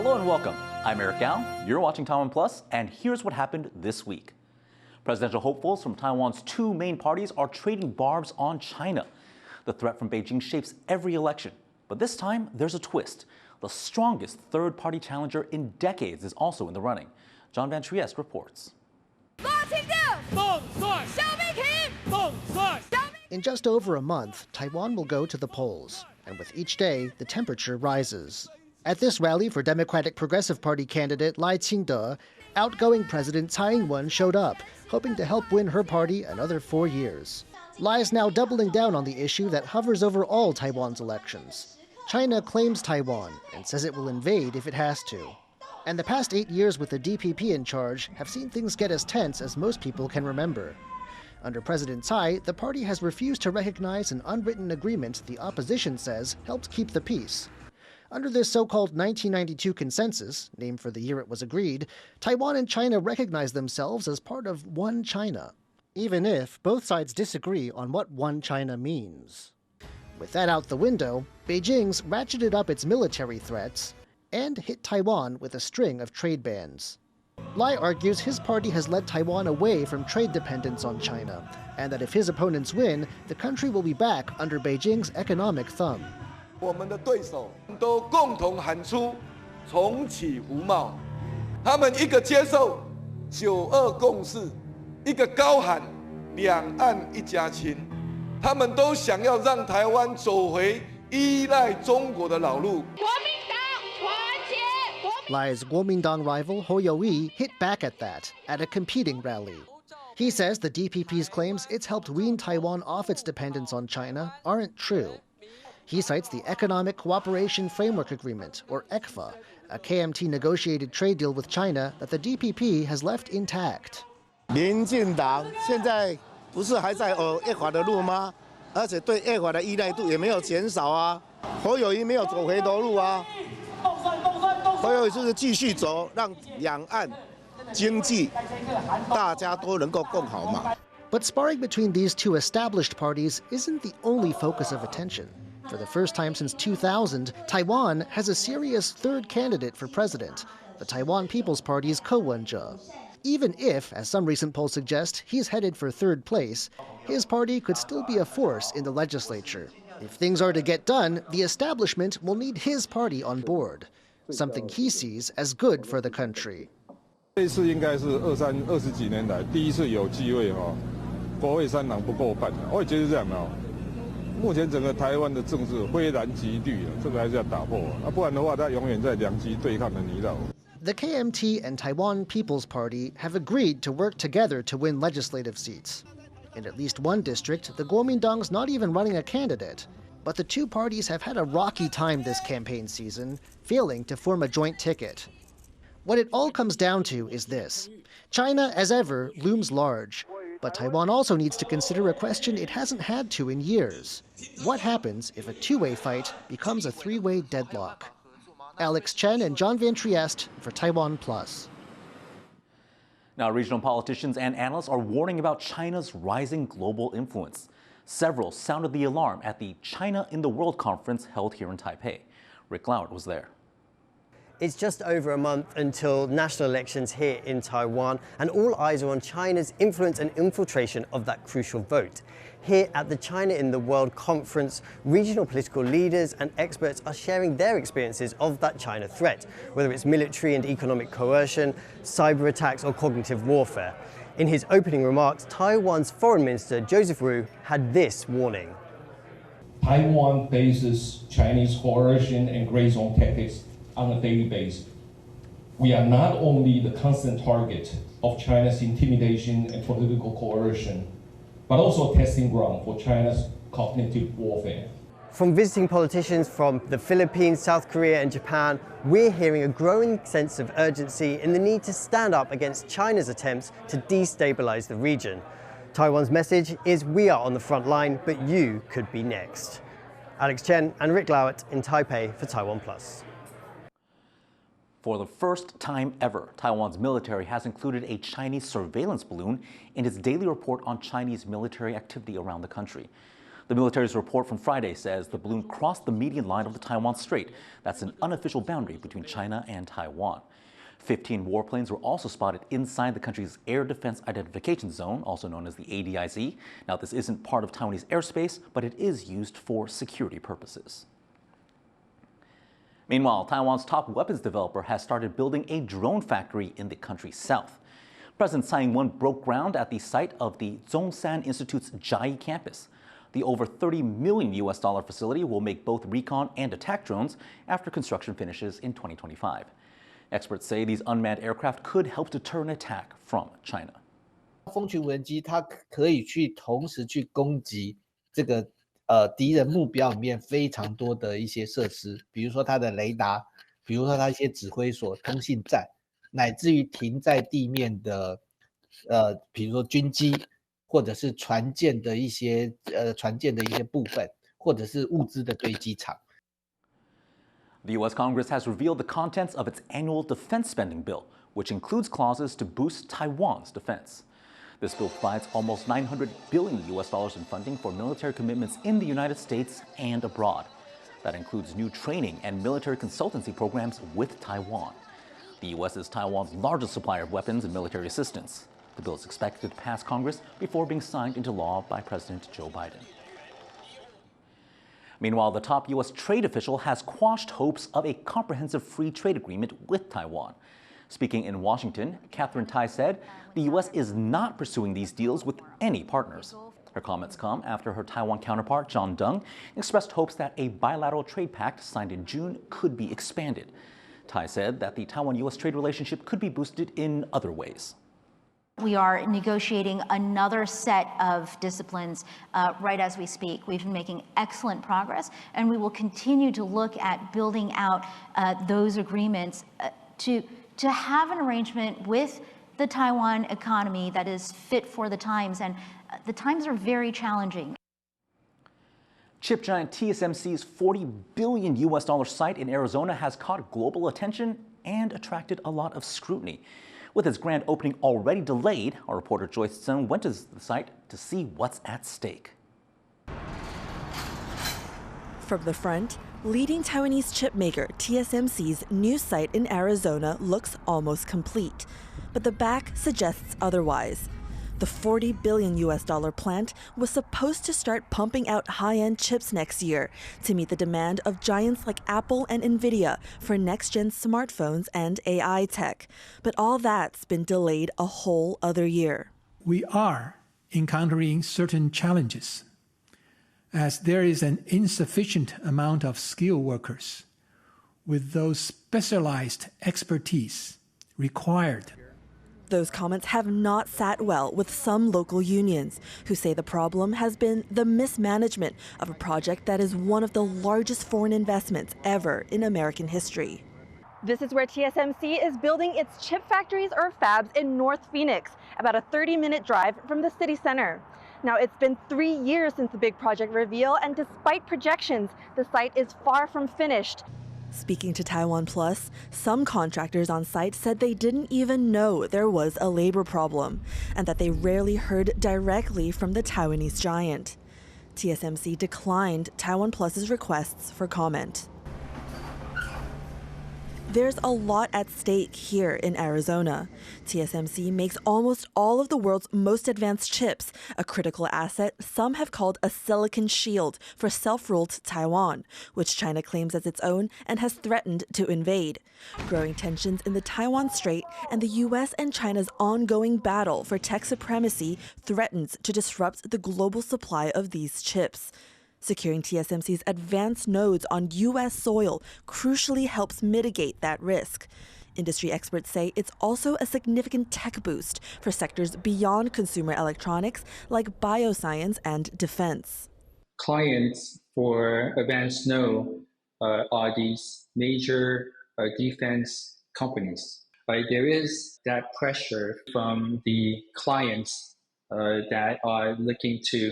Hello and welcome. I'm Eric Gao. You're watching TaiwanPlus, and here's what happened this week. Presidential hopefuls from Taiwan's two main parties are trading barbs on China. The threat from Beijing shapes every election. But this time, there's a twist. The strongest third-party challenger in decades is also in the running. John Van Trieste reports. In just over a month, Taiwan will go to the polls. And with each day, the temperature rises. At this rally for Democratic Progressive Party candidate Lai Ching-te, outgoing President Tsai Ing-wen showed up, hoping to help win her party another 4 years. Lai is now doubling down on the issue that hovers over all Taiwan's elections. China claims Taiwan and says it will invade if it has to. And the past 8 years with the DPP in charge have seen things get as tense as most people can remember. Under President Tsai, the party has refused to recognize an unwritten agreement the opposition says helped keep the peace. Under this so-called 1992 consensus, named for the year it was agreed, Taiwan and China recognize themselves as part of one China, even if both sides disagree on what one China means. With that out the window, Beijing's ratcheted up its military threats and hit Taiwan with a string of trade bans. Lai argues his party has led Taiwan away from trade dependence on China, and that if his opponents win, the country will be back under Beijing's economic thumb. 我们的对手都共同喊出重启服贸，他们一个接受9·2共识，一个高喊两岸一家亲，他们都想要让台湾走回依赖中国的老路。 Lai's Kuomintang rival Ho Yo-i hit back at that at a competing rally. He says the DPP's claims it's helped wean Taiwan off its dependence on China aren't true. He cites the Economic Cooperation Framework Agreement, or ECFA, a KMT-negotiated trade deal with China that the DPP has left intact. 民进党现在不是还在走ECFA的路吗？而且对ECFA的依赖度也没有减少啊。侯友宜没有走回头路啊。 侯友宜就是继续走，让两岸经济大家都能够更好嘛。 But sparring between these two established parties isn't the only focus of attention. For the first time since 2000, Taiwan has a serious third candidate for president, the Taiwan People's Party's Ko Wen-je. Even if, as some recent polls suggest, he's headed for third place, his party could still be a force in the legislature. If things are to get done, the establishment will need his party on board, something he sees as good for the country. 这次应该是20几年来第一次有机会国会3党不过半，我也觉得这样目前整个台湾的政治灰蓝极绿这个还是要打破不然的话，它永远在两极对抗的泥淖。 The KMT and Taiwan People's Party have agreed to work together to win legislative seats. In at least one district, the Kuomintang's not even running a candidate. But the two parties have had a rocky time this campaign season, failing to form a joint ticket. What it all comes down to is this. China, as ever, looms large. But Taiwan also needs to consider a question it hasn't had to in years. What happens if a two-way fight becomes a three-way deadlock? Alex Chen and John Van Trieste for TaiwanPlus. Now, regional politicians and analysts are warning about China's rising global influence. Several sounded the alarm at the China in the World conference held here in Taipei. Rick Gov't was there. It's just over a month until national elections here in Taiwan, and all eyes are on China's influence and infiltration of that crucial vote. Here at the China in the World conference, regional political leaders and experts are sharing their experiences of that China threat, whether it's military and economic coercion, cyber attacks or cognitive warfare. In his opening remarks, Taiwan's Foreign Minister Joseph Wu had this warning. Taiwan faces Chinese coercion and gray zone tactics on a daily basis. We are not only the constant target of China's intimidation and political coercion, but also a testing ground for China's cognitive warfare. From visiting politicians from the Philippines, South Korea and Japan, we're hearing a growing sense of urgency in the need to stand up against China's attempts to destabilize the region. Taiwan's message is we are on the front line, but you could be next. Alex Chen and Rick Gov't in Taipei for TaiwanPlus. For the first time ever, Taiwan's military has included a Chinese surveillance balloon in its daily report on Chinese military activity around the country. The military's report from Friday says the balloon crossed the median line of the Taiwan Strait. That's an unofficial boundary between China and Taiwan. 15 warplanes were also spotted inside the country's Air Defense Identification Zone, also known as the ADIZ. Now, this isn't part of Taiwanese airspace, but it is used for security purposes. Meanwhile, Taiwan's top weapons developer has started building a drone factory in the country's south. President Tsai Ing-wen broke ground at the site of the Zhongshan Institute's Jiayi campus. The over $30 million facility will make both recon and attack drones after construction finishes in 2025. Experts say these unmanned aircraft could help deter an attack from China. 蜂群无人机它可以同时去攻击这个敌人目标里面非常多的一些设施，比如说它的雷达，比如说它一些指挥所、通信站，乃至于停在地面的比如说军机或者是船舰的一些部分，或者是物资的堆积场。The U.S. Congress has revealed the contents of its annual defense spending bill, which includes clauses to boost Taiwan's defense. This bill provides almost $900 billion in funding for military commitments in the United States and abroad. That includes new training and military consultancy programs with Taiwan. The U.S. is Taiwan's largest supplier of weapons and military assistance. The bill is expected to pass Congress before being signed into law by President Joe Biden. Meanwhile, the top U.S. trade official has quashed hopes of a comprehensive free trade agreement with Taiwan. Speaking in Washington, Catherine Tai said the U.S. is not pursuing these deals with any partners. Her comments come after her Taiwan counterpart, John Dung, expressed hopes that a bilateral trade pact signed in June could be expanded. Tai said that the Taiwan-U.S. trade relationship could be boosted in other ways. We are negotiating another set of disciplines right as we speak. We've been making excellent progress, and we will continue to look at building out those agreements to have an arrangement with the Taiwan economy that is fit for the times, and the times are very challenging. Chip giant TSMC's $40 billion site in Arizona has caught global attention and attracted a lot of scrutiny. With its grand opening already delayed, our reporter Joyce Sun went to the site to see what's at stake. From the front, leading Taiwanese chip maker TSMC's new site in Arizona looks almost complete. But the back suggests otherwise. The $40 billion plant was supposed to start pumping out high-end chips next year to meet the demand of giants like Apple and Nvidia for next-gen smartphones and AI tech. But all that's been delayed a whole other year. We are encountering certain challenges, as there is an insufficient amount of skilled workers with those specialized expertise required. Those comments have not sat well with some local unions, who say the problem has been the mismanagement of a project that is one of the largest foreign investments ever in American history. This is where TSMC is building its chip factories or fabs in North Phoenix, about a 30-minute drive from the city center. Now, it's been 3 years since the big project reveal, and despite projections, the site is far from finished. Speaking to TaiwanPlus, some contractors on site said they didn't even know there was a labor problem, and that they rarely heard directly from the Taiwanese giant. TSMC declined TaiwanPlus's requests for comment. There's a lot at stake here in Arizona. TSMC makes almost all of the world's most advanced chips, a critical asset some have called a silicon shield for self-ruled Taiwan, which China claims as its own and has threatened to invade. Growing tensions in the Taiwan Strait and the U.S. and China's ongoing battle for tech supremacy threatens to disrupt the global supply of these chips. Securing TSMC's advanced nodes on U.S. soil crucially helps mitigate that risk. Industry experts say it's also a significant tech boost for sectors beyond consumer electronics like bioscience and defense. Clients for advanced node are these major defense companies. There is that pressure from the clients that are looking to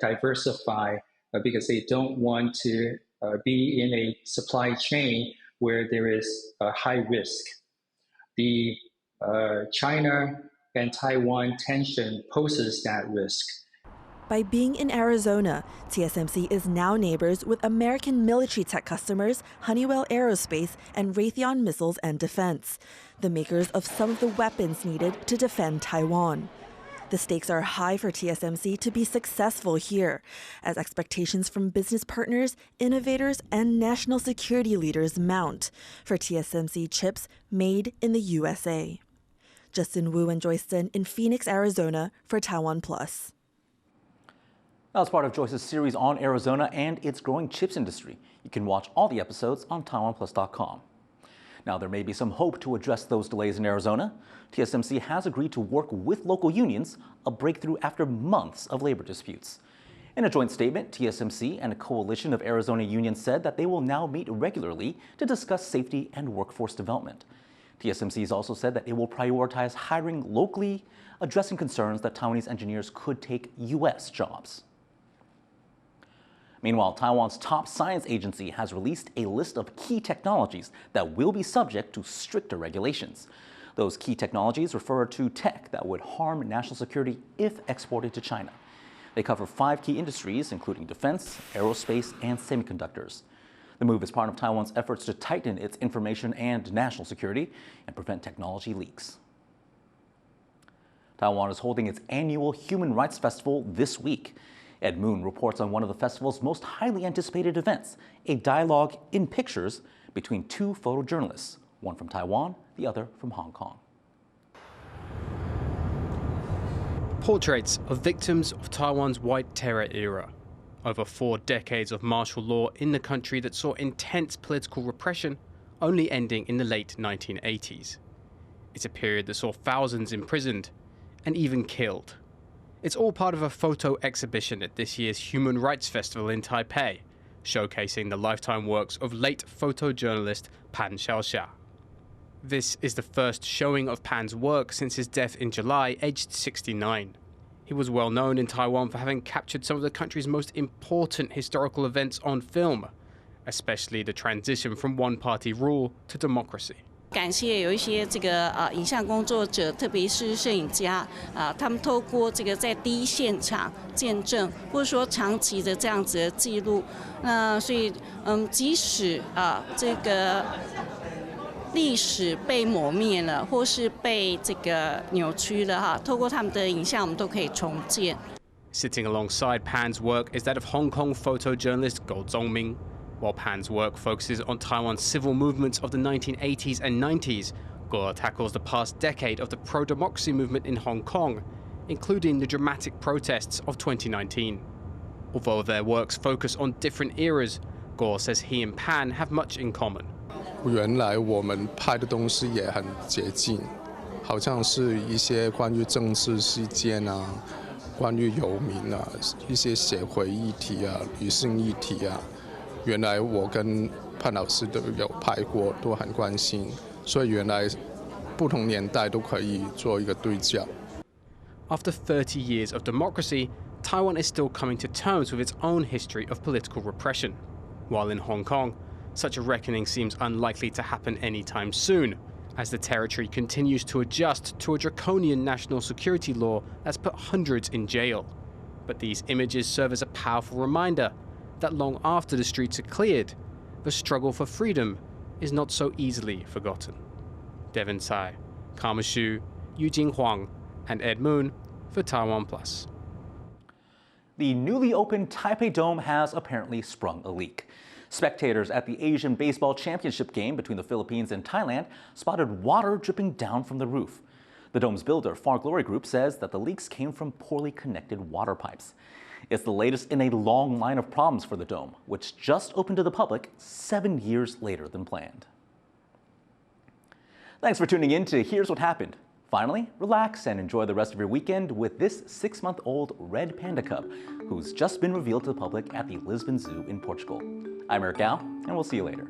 diversify because they don't want to be in a supply chain where there is a high risk. The China and Taiwan tension poses that risk. By being in Arizona, TSMC is now neighbors with American military tech customers Honeywell Aerospace and Raytheon Missiles and Defense, the makers of some of the weapons needed to defend Taiwan. The stakes are high for TSMC to be successful here, as expectations from business partners, innovators, and national security leaders mount for TSMC chips made in the USA. Justin Wu and Joyce Sun in Phoenix, Arizona for TaiwanPlus. That was part of Joyce's series on Arizona and its growing chips industry. You can watch all the episodes on TaiwanPlus.com. Now, there may be some hope to address those delays in Arizona. TSMC has agreed to work with local unions, a breakthrough after months of labor disputes. In a joint statement, TSMC and a coalition of Arizona unions said that they will now meet regularly to discuss safety and workforce development. TSMC has also said that it will prioritize hiring locally, addressing concerns that Taiwanese engineers could take U.S. jobs. Meanwhile, Taiwan's top science agency has released a list of key technologies that will be subject to stricter regulations. Those key technologies refer to tech that would harm national security if exported to China. They cover 5 key industries, including defense, aerospace, and semiconductors. The move is part of Taiwan's efforts to tighten its information and national security and prevent technology leaks. Taiwan is holding its annual Human Rights Festival this week. Ed Moon reports on one of the festival's most highly anticipated events, a dialogue in pictures between 2 photojournalists, one from Taiwan, the other from Hong Kong. Portraits of victims of Taiwan's White Terror era. Over 4 decades of martial law in the country that saw intense political repression, only ending in the late 1980s. It's a period that saw thousands imprisoned and even killed. It's all part of a photo exhibition at this year's Human Rights Festival in Taipei, showcasing the lifetime works of late photojournalist Pan Xiaoxia. This is the first showing of Pan's work since his death in July, aged 69. He was well known in Taiwan for having captured some of the country's most important historical events on film, especially the transition from one-party rule to democracy. 感谢有一些影像工作者，特别是摄影家他们透过在第一现场见证，或者说长期的这样子的记录，所以即使历史被磨灭了，或是被扭曲了透过他们的影像，我们都可以重建。Sitting alongside Pan's work is that of Hong Kong photojournalist Gov't. While Pan's work focuses on Taiwan's civil movements of the 1980s and 90s, Gov't tackles the past decade of the pro-democracy movement in Hong Kong, including the dramatic protests of 2019. Although their works focus on different eras, Gov't says he and Pan have much in common. 原来我们拍的东西也很接近，好像是一些关于政治事件啊，关于游民啊，一些社会议题啊，女性议题啊。 原来我跟潘老师都有拍过，都很关心，所以原来不同年代都可以做一个对照。After 30 years of democracy, Taiwan is still coming to terms with its own history of political repression. While in Hong Kong, such a reckoning seems unlikely to happen anytime soon, as the territory continues to adjust to a draconian national security law that's put hundreds in jail. But these images serve as a powerful reminder that long after the streets are cleared, the struggle for freedom is not so easily forgotten. Devin Tsai, Karma Xu, Eugene Huang, and Ed Moon for TaiwanPlus. The newly opened Taipei Dome has apparently sprung a leak. Spectators at the Asian Baseball Championship game between the Philippines and Thailand spotted water dripping down from the roof. The dome's builder, Far Glory Group, says that the leaks came from poorly connected water pipes. It's the latest in a long line of problems for the dome, which just opened to the public 7 years later than planned. Thanks for tuning in to Here's What Happened. Finally, relax and enjoy the rest of your weekend with this 6-month-old red panda cub, who's just been revealed to the public at the Lisbon Zoo in Portugal. I'm Eric Gao, and we'll see you later.